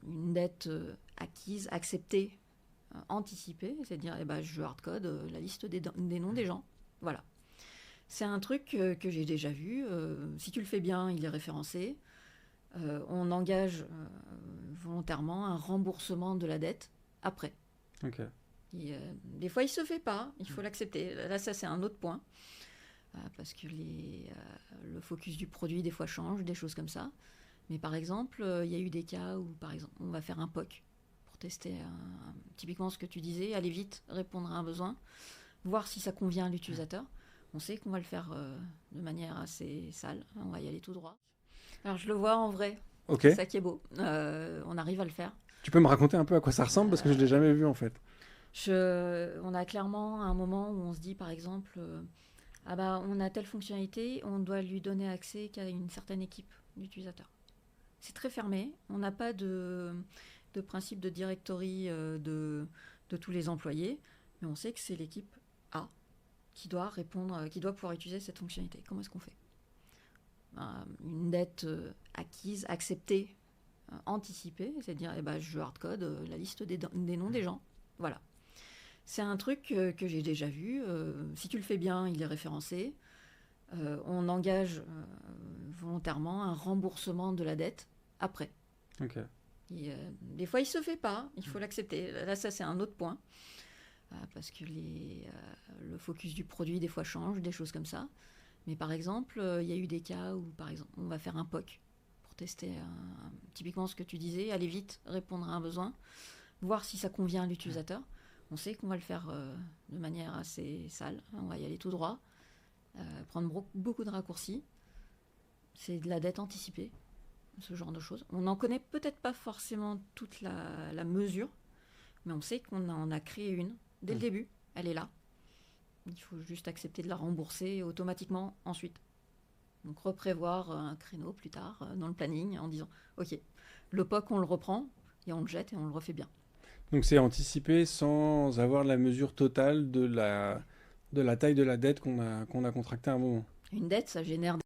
une dette acquise, acceptée, anticipée, c'est-à-dire je hardcode la liste des noms des gens. Voilà. C'est un truc que j'ai déjà vu. Si tu le fais bien, il est référencé. On engage volontairement un remboursement de la dette après. Ok. Des fois, il ne se fait pas, il faut l'accepter. Là, ça, c'est un autre point, parce que le focus du produit, des fois, change, des choses comme ça. Mais par exemple, il y a eu des cas où, par exemple, on va faire un POC pour tester typiquement ce que tu disais, aller vite, répondre à un besoin, voir si ça convient à l'utilisateur. On sait qu'on va le faire de manière assez sale, on va y aller tout droit. Alors, je le vois en vrai, Ok. c'est ça qui est beau. On arrive à le faire. Tu peux me raconter un peu à quoi ça ressemble parce que je l'ai jamais vu en fait. On a clairement un moment où on se dit, par exemple, on a telle fonctionnalité, on doit lui donner accès qu'à une certaine équipe d'utilisateurs. C'est très fermé, on n'a pas de principe de directory de tous les employés, mais on sait que c'est l'équipe A qui doit répondre, qui doit pouvoir utiliser cette fonctionnalité. Comment est-ce qu'on fait? Une dette acquise, acceptée, anticipée, c'est-à-dire je hardcode la liste des noms des gens. Voilà. C'est un truc que j'ai déjà vu. Si tu le fais bien, il est référencé. On engage volontairement un remboursement de la dette après. Ok. Des fois, il ne se fait pas, il faut l'accepter. Là, ça, c'est un autre point, parce que le focus du produit, des fois, change, des choses comme ça. Mais par exemple, il y a eu des cas où, par exemple, on va faire un POC pour tester typiquement ce que tu disais, aller vite, répondre à un besoin, voir si ça convient à l'utilisateur. On sait qu'on va le faire de manière assez sale, on va y aller tout droit, prendre beaucoup de raccourcis. C'est de la dette anticipée, ce genre de choses. On n'en connaît peut-être pas forcément toute la mesure, mais on sait qu'on en a créé une dès le début, elle est là. Il faut juste accepter de la rembourser automatiquement ensuite. Donc reprévoir un créneau plus tard dans le planning en disant ok, le POC on le reprend et on le jette et on le refait bien. Donc c'est anticipé sans avoir la mesure totale de la taille de la dette qu'on a contractée à un moment. Une dette, ça génère